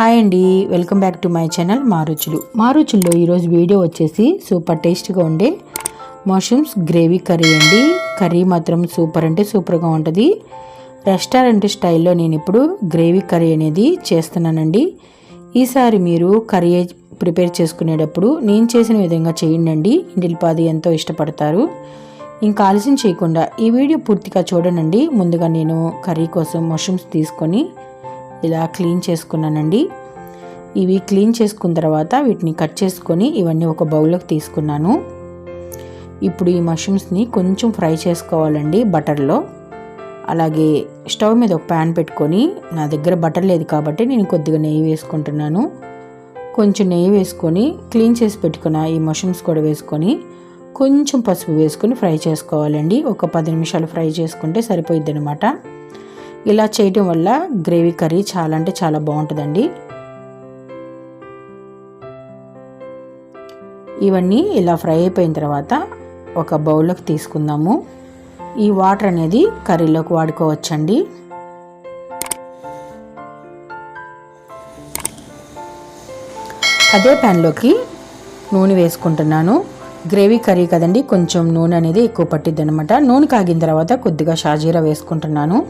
Hi అండి, welcome back to my channel మారుచుల్లో ఈరోజు వీడియో వచ్చేసి సూపర్ టేస్ట్గా ఉండే మష్రూమ్స్ గ్రేవీ కర్రీ అండి. కర్రీ మాత్రం సూపర్ అంటే సూపర్గా ఉంటుంది. రెస్టారెంట్ స్టైల్లో నేను ఇప్పుడు గ్రేవీ కర్రీ అనేది చేస్తున్నానండి. ఈసారి మీరు కర్రీ ప్రిపేర్ చేసుకునేటప్పుడు నేను చేసిన విధంగా చేయండి. ఇంటిల్లిపాది ఎంతో ఇష్టపడతారు. ఇంకా ఆలస్యం చేయకుండా ఈ వీడియో పూర్తిగా చూడండి. ముందుగా నేను కర్రీ కోసం మష్రూమ్స్ తీసుకొని ఇలా క్లీన్ చేసుకున్నానండి. ఇవి క్లీన్ చేసుకున్న తర్వాత వీటిని కట్ చేసుకొని ఇవన్నీ ఒక బౌల్లోకి తీసుకున్నాను. ఇప్పుడు ఈ మష్రూమ్స్ని కొంచెం ఫ్రై చేసుకోవాలండి బటర్లో. అలాగే స్టవ్ మీద ఒక ప్యాన్ పెట్టుకొని, నా దగ్గర బటర్ లేదు కాబట్టి నేను కొద్దిగా నెయ్యి వేసుకుంటున్నాను. కొంచెం నెయ్యి వేసుకొని క్లీన్ చేసి పెట్టుకున్న ఈ మష్రూమ్స్ కూడా వేసుకొని కొంచెం పసుపు వేసుకొని ఫ్రై చేసుకోవాలండి. ఒక 10 నిమిషాలు ఫ్రై చేసుకుంటే సరిపోయిద్ది అనమాట. ఇలా చేయటం వల్ల గ్రేవీ కర్రీ చాలా అంటే చాలా బాగుంటుందండి. ఇవన్నీ ఇలా ఫ్రై అయిపోయిన తర్వాత ఒక బౌల్లోకి తీసుకుందాము. ఈ వాటర్ అనేది కర్రీలోకి వాడుకోవచ్చండి. అదే ప్యాన్లోకి నూనె వేసుకుంటున్నాను. గ్రేవీ కర్రీ కదండి, కొంచెం నూనె అనేది ఎక్కువ పట్టిద్ది అనమాట. నూనె కాగిన తర్వాత కొద్దిగా షాజీరా వేసుకుంటున్నాను.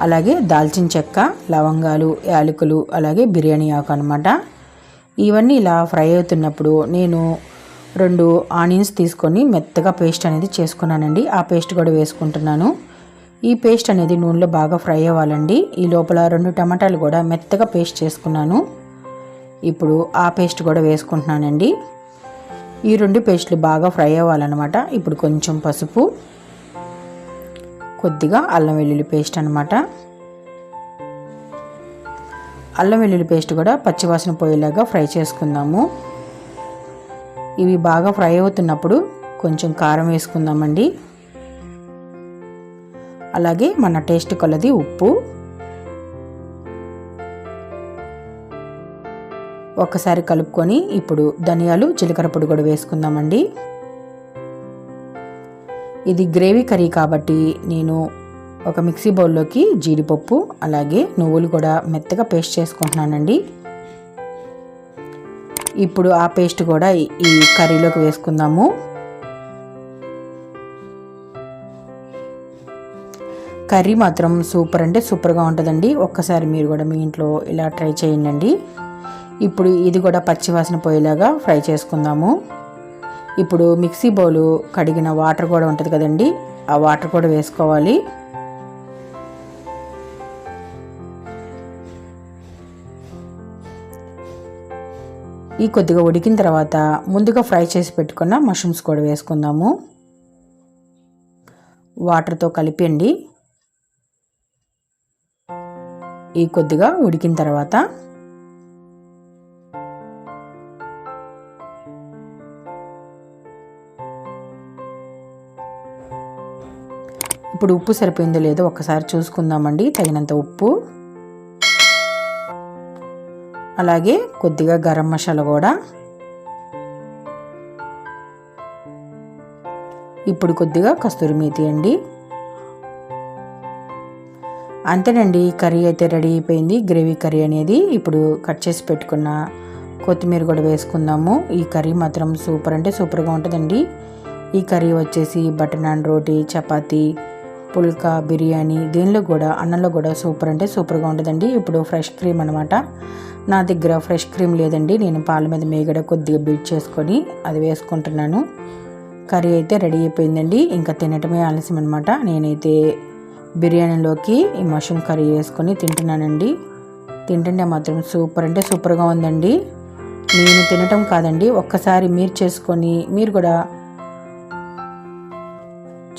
అలాగే దాల్చిన చెక్క, లవంగాలు, యాలకులు, అలాగే బిర్యానీ ఆకు అనమాట. ఇవన్నీ ఇలా ఫ్రై అవుతున్నప్పుడు నేను 2 ఆనియన్స్ తీసుకొని మెత్తగా పేస్ట్ అనేది చేసుకున్నానండి. ఆ పేస్ట్ కూడా వేసుకుంటున్నాను. ఈ పేస్ట్ అనేది నూనెలో బాగా ఫ్రై అవ్వాలండి. ఈ లోపల 2 టమాటాలు కూడా మెత్తగా పేస్ట్ చేసుకున్నాను. ఇప్పుడు ఆ పేస్ట్ కూడా వేసుకుంటున్నానండి. ఈ 2 పేస్టులు బాగా ఫ్రై అవ్వాలన్నమాట. ఇప్పుడు కొంచెం పసుపు, కొద్దిగా అల్లం వెల్లుల్లి పేస్ట్ అనమాట. అల్లం వెల్లుల్లి పేస్ట్ కూడా పచ్చివాసన పోయేలాగా ఫ్రై చేసుకుందాము. ఇవి బాగా ఫ్రై అవుతున్నప్పుడు కొంచెం కారం వేసుకుందామండి. అలాగే మన టేస్ట్ కొలది ఉప్పు. ఒక్కసారి కలుపుకొని ఇప్పుడు ధనియాలు, జీలకర్ర పొడి కూడా వేసుకుందామండి. ఇది గ్రేవీ కర్రీ కాబట్టి నేను ఒక మిక్సీ బౌల్లోకి జీడిపప్పు, అలాగే నువ్వులు కూడా మెత్తగా పేస్ట్ చేసుకుంటున్నానండి. ఇప్పుడు ఆ పేస్ట్ కూడా ఈ కర్రీలోకి వేసుకుందాము. కర్రీ మాత్రం సూపర్ అంటే సూపర్గా ఉంటుందండి. ఒక్కసారి మీరు కూడా మీ ఇంట్లో ఇలా ట్రై చేయండి. ఇప్పుడు ఇది కూడా పచ్చివాసన పోయేలాగా ఫ్రై చేసుకుందాము. ఇప్పుడు మిక్సీ బౌలు కడిగిన వాటర్ కూడా ఉంటుంది కదండి, ఆ వాటర్ కూడా వేసుకోవాలి. ఈ కొద్దిగా ఉడికిన తర్వాత ముందుగా ఫ్రై చేసి పెట్టుకున్న మష్రూమ్స్ కూడా వేసుకుందాము. వాటర్తో కలిపండి. ఈ కొద్దిగా ఉడికిన తర్వాత ఇప్పుడు ఉప్పు సరిపోయిందో లేదో ఒక్కసారి చూసుకుందామండి. తగినంత ఉప్పు, అలాగే కొద్దిగా గరం మసాలా కూడా. ఇప్పుడు కొద్దిగా కస్తూరి మేతి అండి. అంతేనండి, కర్రీ అయితే రెడీ అయిపోయింది. గ్రేవీ కర్రీ అనేది. ఇప్పుడు కట్ చేసి పెట్టుకున్న కొత్తిమీర కూడా వేసుకుందాము. ఈ కర్రీ మాత్రం సూపర్ అంటే సూపర్గా ఉంటుందండి. ఈ కర్రీ వచ్చేసి బటర్ నాన్, రోటీ, చపాతీ, పుల్కా, బిర్యానీ, దీనిలో కూడా అన్నంలో కూడా సూపర్ అంటే సూపర్గా ఉంటుందండి. ఇప్పుడు ఫ్రెష్ క్రీమ్ అనమాట. నా దగ్గర ఫ్రెష్ క్రీమ్ లేదండి. నేను పాల మీద మేగడ కొద్దిగా బీట్ చేసుకొని అది వేసుకుంటున్నాను. కర్రీ అయితే రెడీ అయిపోయిందండి. ఇంకా తినటమే ఆలస్యం అనమాట. నేనైతే బిర్యానీలోకి ఈ మష్రూమ్ కర్రీ వేసుకొని తింటున్నానండి. తింటుంటే మాత్రం సూపర్ అంటే సూపర్గా ఉందండి. నేను తినటం కాదండి, ఒక్కసారి మీరు చేసుకొని మీరు కూడా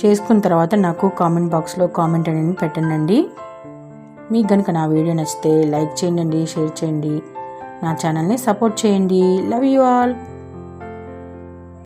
చేసుకున్న తర్వాత నాకు కామెంట్ బాక్స్లో కామెంట్ అనేది పెట్టండి. మీకు కనుక నా వీడియో నచ్చితే లైక్ చేయండి, షేర్ చేయండి, నా ఛానల్ని సపోర్ట్ చేయండి. Love you all.